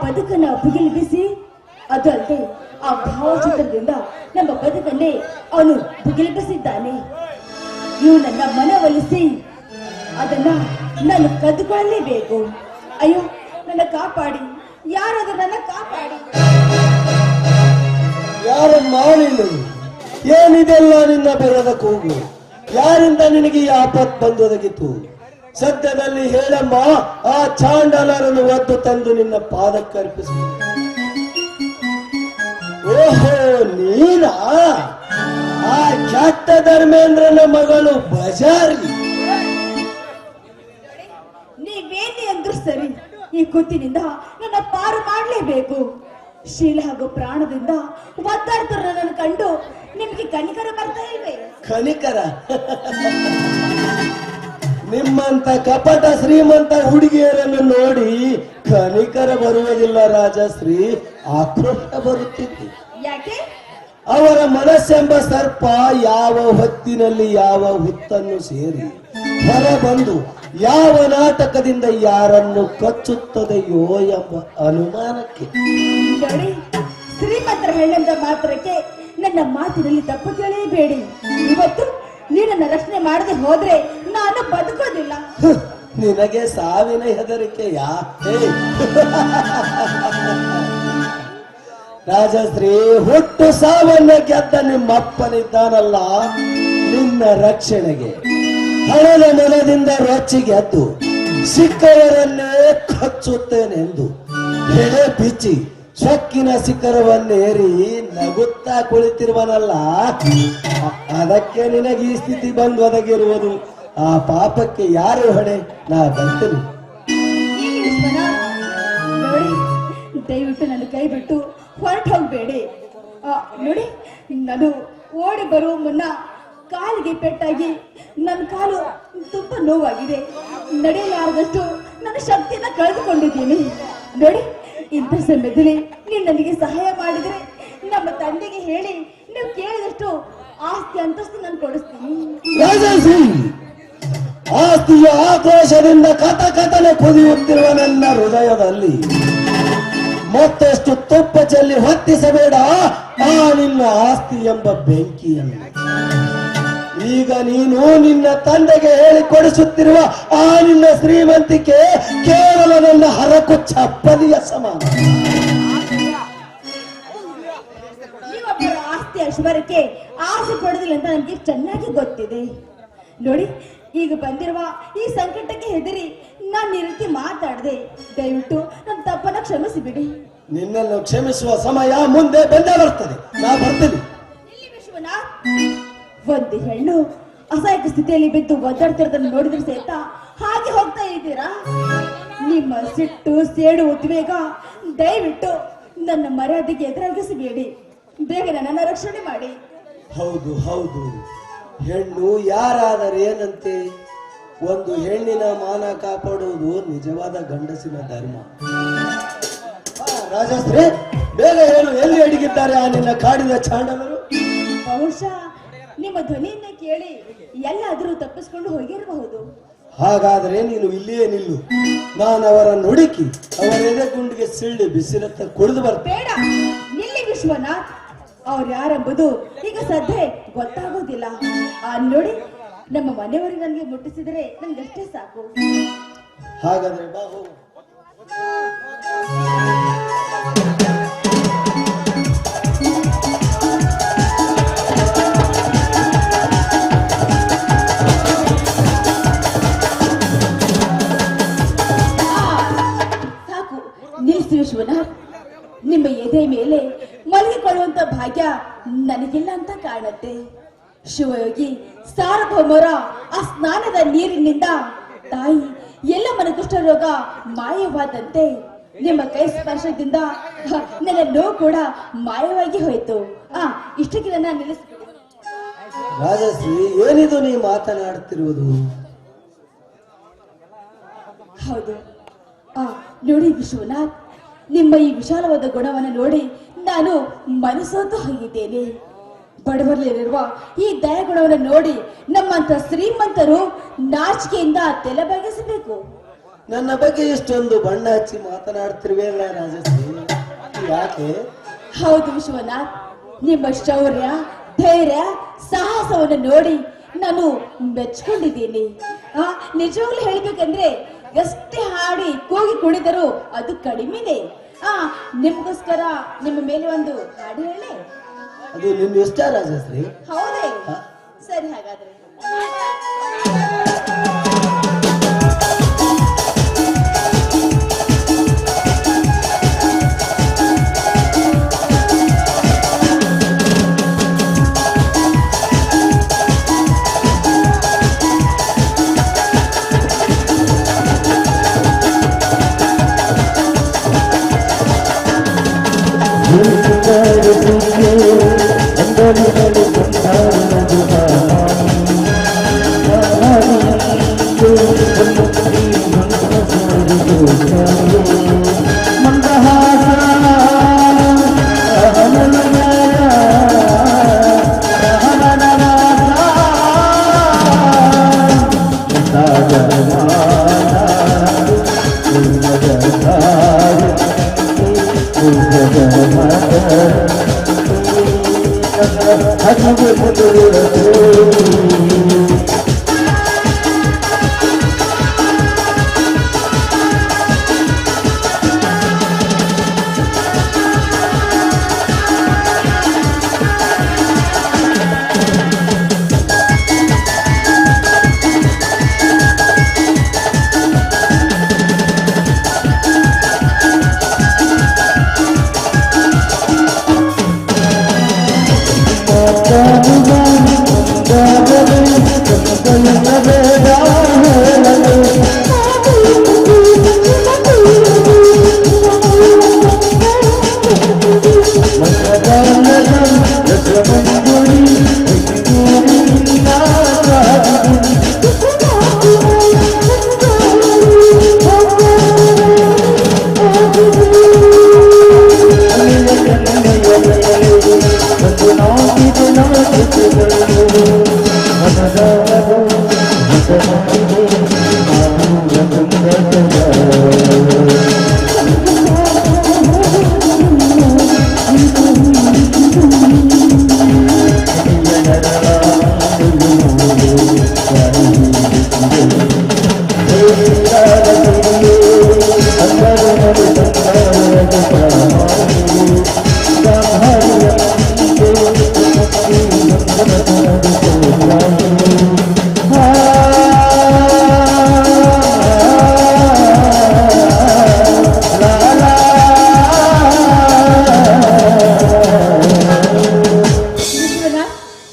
ಬದುಕನ್ನ ಭುಗಿಲಿಬಿಸಿ ಅದಲ್ಲದೆ ಆ ಭಾವಚಿತ್ರದಿಂದ ನಮ್ಮ ಬದುಕನ್ನೇ ಅವನು ಭುಗಿಲಿಬಿಸಿದ್ದಾನೆ. ಇವನನ್ನ ಮನವೊಲಿಸಿ ಅದನ್ನ ನಾನು ಕದ್ದುಕೊಳ್ಳಲೇಬೇಕು. ಅಯ್ಯೋ, ನನ್ನ ಕಾಪಾಡಿ, ಯಾರಾದ್ರೂ ನನ್ನ ಕಾಪಾಡಿ. ಯಾರಮ್ಮ ನೀನು? ಏನಿದೆಲ್ಲ ನಿನ್ನ ಬೆರದ ಕೂಗು? ಯಾರಿಂದ ನಿನಗೆ ಈ ಆಪತ್ ಬಂದೊದಗಿತು? ಸದ್ಯದಲ್ಲಿ ಹೇಳಮ್ಮ, ಆ ಚಾಂಡಾಲರನ್ನು ಒದ್ದು ತಂದು ನಿನ್ನ ಪಾದಕ್ಕರ್ಪಿಸು. ಓಹೋ, ನೀನಾ? ಆ ಖ್ಯಾತ ಧರ್ಮೇಂದ್ರನ ಮಗಳು ಬಜಾರಿ? ನೀವೇನೇ ಅಂದ್ರೂ ಸರಿ, ಈ ಕುತ್ತಿನಿಂದ ನನ್ನ ಪಾರು ಮಾಡಲೇಬೇಕು. ಶೀಲ ಹಾಗೂ ಪ್ರಾಣದಿಂದ ಒದ್ದಾಡ್ತಾರ ನನ್ನ ಕಂಡು ನಿಮ್ಗೆ ಕನಿಕರ ಬರ್ತಾ ಇಲ್ವೇ? ಕನಿಕರ? ನಿಮ್ಮಂತ ಕಪಟ ಶ್ರೀಮಂತ ಹುಡುಗಿಯರನ್ನು ನೋಡಿ ಕನಿಕರ ಬರುವುದಿಲ್ಲ ರಾಜಶ್ರೀ, ಆಕ್ರೋಶ ಬರುತ್ತಿತ್ತು. ಯಾಕೆ? ಅವರ ಮನಸ್ಸೆಂಬ ಸರ್ಪ ಯಾವ ಹೊತ್ತಿನಲ್ಲಿ ಯಾವ ಹುತ್ತನ್ನು ಸೇರಿ ಹೊರಬಂದು ಯಾವ ನಾಟಕದಿಂದ ಯಾರನ್ನು ಕಚ್ಚುತ್ತದೆಯೋ ಎಂಬ ಅನುಮಾನಕ್ಕೆ. ನೋಡಿ, ಶ್ರೀಮಂತರ ಹೆಣ್ಣೆಂದ ಮಾತ್ರಕ್ಕೆ ನನ್ನ ಮಾತಿನಲ್ಲಿ ತಪ್ಪು ತಿಳಿಯಬೇಡಿ. ಇವತ್ತು ನೀನನ್ನ ರಕ್ಷಣೆ ಮಾಡದೆ ಹೋದ್ರೆ ನಾನು ಬದುಕೋದಿಲ್ಲ. ನಿನಗೆ ಸಾವಿನ ಹೆದರಿಕೆಯಾ? ರಾಜಶ್ರೀ, ಹುಟ್ಟು ಸಾವನ್ನ ಗೆದ್ದ ನಿಮ್ಮಪ್ಪನಿದ್ದಾನಲ್ಲ, ನಿನ್ನ ರಕ್ಷಣೆಗೆ ಹಣದ ಮನದಿಂದ ರೊಚ್ಚಿಗೆದ್ದು ಸಿಕ್ಕವರನ್ನೇ ಕಚ್ಚುತ್ತೇನೆಂದು ಎಡೆ ಬಿಚ್ಚಿ ಸೊಕ್ಕಿನ ಶಿಖರವನ್ನೇರಿ ನಗುತ್ತಾ ಕುಳಿತಿರುವನಲ್ಲ, ಅದಕ್ಕೆ ನಿನಗೆ ಈ ಸ್ಥಿತಿ ಬಂದು ಒದಗಿರುವುದು. ಆ ಪಾಪಕ್ಕೆ ಯಾರು ಹೊಣೆ? ನಾ ಬರ್ತೀನಿ. ನೋಡಿ, ದಯವಿಟ್ಟು ನನ್ನ ಕೈ ಬಿಟ್ಟು ಹೊರಟು ಹೋಗ್ಬೇಡಿ. ನೋಡಿ, ನಾನು ಓಡಿ ಬರುವ ಮುನ್ನ ಕಾಲಿಗೆ ಪೆಟ್ಟಾಗಿ ನನ್ನ ಕಾಲು ತುಂಬಾ ನೋವಾಗಿದೆ. ನಡೆಯಲಾರದಷ್ಟು ನನ್ನ ಶಕ್ತಿಯನ್ನ ಕಳೆದುಕೊಂಡಿದ್ದೀನಿ. ನೋಡಿ, ಇಂಥ ಸಮಯದಲ್ಲಿ ನೀವು ನನಗೆ ಸಹಾಯ ಮಾಡಿದ್ರೆ ನಮ್ಮ ತಂದೆಗೆ ಹೇಳಿ ನೀವು ಕೇಳಿದಷ್ಟು ಆಸ್ತಿ ಅಂತಸ್ತು ನಾನು ಕೊಡಿಸ್ತೀನಿ. ಆಸ್ತಿಯ ಆಕ್ರೋಶದಿಂದ ಕಥಕಥನೆ ಕುದಿಯುತ್ತಿರುವ ನನ್ನ ಹೃದಯದಲ್ಲಿ ಮತ್ತಷ್ಟು ತುಪ್ಪ ಚೆಲ್ಲಿ ಹೊತ್ತಿಸಬೇಡ ಆ ನಿನ್ನ ಆಸ್ತಿ ಎಂಬ ಬೆಂಕಿಯನ್ನು. ಈಗ ನೀನು ನಿನ್ನ ತಂದೆಗೆ ಹೇಳಿಕೊಡಿಸುತ್ತಿರುವ ಆ ನಿನ್ನ ಶ್ರೀಮಂತಿಕೆ ಕೇವಲ ನನ್ನ ಹರಕು ಚಪ್ಪಲಿಯ ಸಮಾನ. ನೀವೊಬ್ಬರ ಆಸ್ತಿ ಐಶ್ವರ್ಯಕ್ಕೆ ಆಸೆ ಪಡೋದಿಲ್ಲ ಅಂತ ನನಗೆ ಚೆನ್ನಾಗಿ ಗೊತ್ತಿದೆ. ನೋಡಿ, ಈಗ ಬಂದಿರುವ ಈ ಸಂಕಟಕ್ಕೆ ಹೆದರಿ ನಾನು ಈ ರೀತಿ ಮಾತಾಡದೆ. ದಯವಿಟ್ಟು ನನ್ನ ತಪ್ಪನ್ನ ಕ್ಷಮಿಸಿಬಿಡಿ. ನಿನ್ನನ್ನು ಕ್ಷಮಿಸುವ ಸಮಯ ಮುಂದೆ ಬಂದೇ ಬರ್ತದೆ. ನಾ ಬರ್ತೀನಿ. ವಿಶ್ವನಾಥ್, ಒಂದು ಹೆಣ್ಣು ಅಸಹಾಯಕ ಸ್ಥಿತಿಯಲ್ಲಿ ಬಿದ್ದು ಒದ್ದಾಡ್ತಿರೋದನ್ನು ನೋಡಿದ್ರೆ ಸಹಿತ ಹಾಗೆ ಹೋಗ್ತಾ ಇದ್ದೀರಾ? ನಿಮ್ಮ ಸಿಟ್ಟು, ಸೇಡು, ಉದ್ವೇಗ ದಯವಿಟ್ಟು ನನ್ನ ಮರ್ಯಾದೆಗೆ ಎದುರಾಗಿಸಬೇಡಿ. ಬೇಗ ನನ್ನ ರಕ್ಷಣೆ ಮಾಡಿ. ಹೌದು ಹೌದು, ಹೆಣ್ಣು ಯಾರಾದರೆ ಏನಂತೆ? ಒಂದು ಹೆಣ್ಣಿನ ಮಾನ ಕಾಪಾಡುವುದು ನಿಜವಾದ ಗಂಡಸಿನ ಧರ್ಮ. ರಾಜಶ್ರೀ, ಬೇಗ ಹೇಳು, ಎಲ್ಲಿ ಅಡಗಿದ್ದಾರೆ ಆ ನಿನ್ನ ಕಾಡಿನ ಚಾಂಡಲರು? ಬಹುಶಃ ನಿಮ್ಮ ಧ್ವನಿಯನ್ನ ಕೇಳಿ ಎಲ್ಲಾದರೂ ತಪ್ಪಿಸ್ಕೊಂಡು ಹೋಗಿರಬಹುದು. ಹಾಗಾದ್ರೆ ನೀನು ಇಲ್ಲಿಯೇ ನಿಲ್ಲು. ನಾನು ಅವರನ್ನು ಹುಡುಕಿ ಅವರ ಎದೆ ಗುಂಡಿಗೆ ಸಿಳ್ಳಿ ಬಿಸಿಲತ್ತ ಕುಡಿದು ಬರ್ತೇನೆ. ಬೇಡ, ನಿಲ್ಲಿ ವಿಶ್ವನಾಥ್. ಅವ್ರು ಯಾರೆಂಬುದು ಈಗ ಸದ್ಯ ಗೊತ್ತಾಗೋದಿಲ್ಲ. ನೋಡಿ, ನಮ್ಮ ಮನೆಯವರಿಗೆ ನನಗೆ ಮುಟ್ಟಿಸಿದರೆ ನನ್ಗಷ್ಟೇ ಸಾಕು. ಹಾಗಾದ್ರೆ ಬಾ ಹೋಗು. ಸಾಕು, ನಿಲ್ಲಿಸಿ ವಿಶ್ವನಾಥ್. ನಿಮ್ಮ ಎದೆ ಮೇಲೆ ಮಲಗಿಕೊಳ್ಳುವಂತ ಭಾಗ್ಯ ನನಗಿಲ್ಲ ಅಂತ ಕಾಣುತ್ತೆ. ಶಿವಯೋಗಿ ಸಾರ್ವಭೌಮರ ಆ ಸ್ನಾನದ ನೀರಿನಿಂದ ತಾಯಿ ಎಲ್ಲ ಮನಕುಷ್ಠ ರೋಗ ಮಾಯವಾದಂತೆ ನಿಮ್ಮ ಕೈ ಸ್ಪರ್ಶದಿಂದ ನನ್ನ ನೋವು ಕೂಡ ಮಾಯವಾಗಿ ಹೋಯ್ತು. ಇಷ್ಟಕ್ಕೆ ನನ್ನ ನಿಲ್ಲಿಸ್ಬಿಡಿ. ರಾಜಶ್ರೀ, ಏನಿದು ನೀ ಮಾತನಾಡುತ್ತಿರುವುದು? ಹೌದು, ನೋಡಿ ವಿಶ್ವನಾಥ್, ನಿಮ್ಮ ಈ ವಿಶಾಲವಾದ ಗುಣವನ್ನು ನೋಡಿ ನಾನು ಮನಸೋತು ಹೋಗಿದ್ದೇನೆ. ಬಡವರಲ್ಲಿರುವ ಈ ದಯಗುಣವನ್ನು ನೋಡಿ ನಮ್ಮಂತ ಶ್ರೀಮಂತರು ನಾಚಿಕೆಯಿಂದ ತಲೆ ಬಗ್ಗಿಸಬೇಕು. ನನ್ನ ಬಗ್ಗೆ ಇಷ್ಟೊಂದು ಬಣ್ಣ ಹಚ್ಚಿ ಮಾತನಾಡ್ತಿರುವೆಯಲ್ಲ ರಾಜಶ್ರೀ, ಯಾಕೆ? ಹೌದು ವಿಶ್ವನಾಥ್, ನಿಮ್ಮ ಶೌರ್ಯ, ಧೈರ್ಯ, ಸಾಹಸವನ್ನು ನೋಡಿ ನಾನು ಮೆಚ್ಕೊಂಡಿದ್ದೀನಿ. ನಿಜವಾಗ್ಲೂ ಹೇಳ್ಬೇಕಂದ್ರೆ ಎಷ್ಟೇ ಹಾಡಿ ಕೂಗಿ ಕುಣಿದರೂ ಅದು ಕಡಿಮೆನೆ. ನಿಮ್ಗೋಸ್ಕರ ನಿಮ್ಮ ಮೇಲೆ ಒಂದು ಹಾಡು ಹೇಳಿ. ಅದು ನಿನ್ನ ಇಷ್ಟ ರಾಜಶ್ರೀ. ಹೌದೇ? ಸರಿ, ಹಾಗಾದ್ರೆ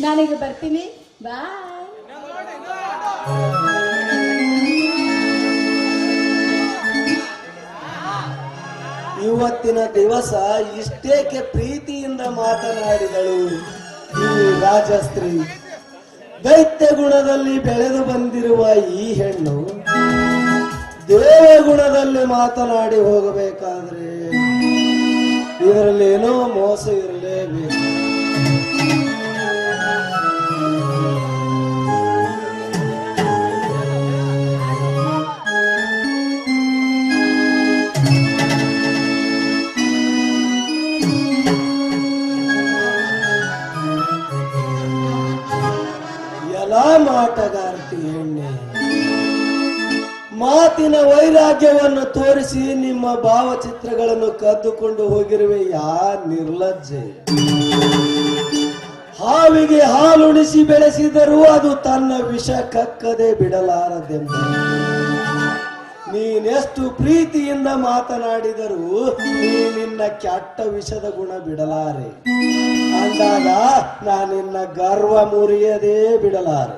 ನಾನೀಗ ಬರ್ತೀನಿ. ಬಾಯ್. ಇವತ್ತಿನ ದಿವಸ ಇಷ್ಟೇಕೆ ಪ್ರೀತಿಯಿಂದ ಮಾತನಾಡಿದಳು ಈ ರಾಜಸ್ತ್ರೀ. ದೈತ್ಯ ಗುಣದಲ್ಲಿ ಬೆಳೆದು ಬಂದಿರುವ ಈ ಹೆಣ್ಣು ದೇವಗುಣದಲ್ಲಿ ಮಾತನಾಡಿ ಹೋಗಬೇಕಾದ್ರೆ ಇದರಲ್ಲಿ ಏನೋ ಮೋಸ ಇರಲೇಬೇಕು. ಮಾಟಗಾರ್ತಿ ಹೆಣ್ಣೆ, ಮಾತಿನ ವೈರಾಗ್ಯವನ್ನು ತೋರಿಸಿ ನಿಮ್ಮ ಭಾವಚಿತ್ರಗಳನ್ನು ಕದ್ದುಕೊಂಡು ಹೋಗಿರುವೆ ಯಾ ನಿರ್ಲಜ್ಜೆ. ಹಾವಿಗೆ ಹಾಲುಣಿಸಿ ಬೆಳೆಸಿದರೂ ಅದು ತನ್ನ ವಿಷ ಕಕ್ಕದೆ ಬಿಡಲಾರದೆಂಬ. ನೀನೆಷ್ಟು ಪ್ರೀತಿಯಿಂದ ಮಾತನಾಡಿದರೂ ನಿನ್ನ ಕೆಟ್ಟ ವಿಷದ ಗುಣ ಬಿಡಲಾರೆ ಅಂದಾಗ ನಾನಿನ್ನ ಗರ್ವ ಮುರಿಯದೇ ಬಿಡಲಾರೆ.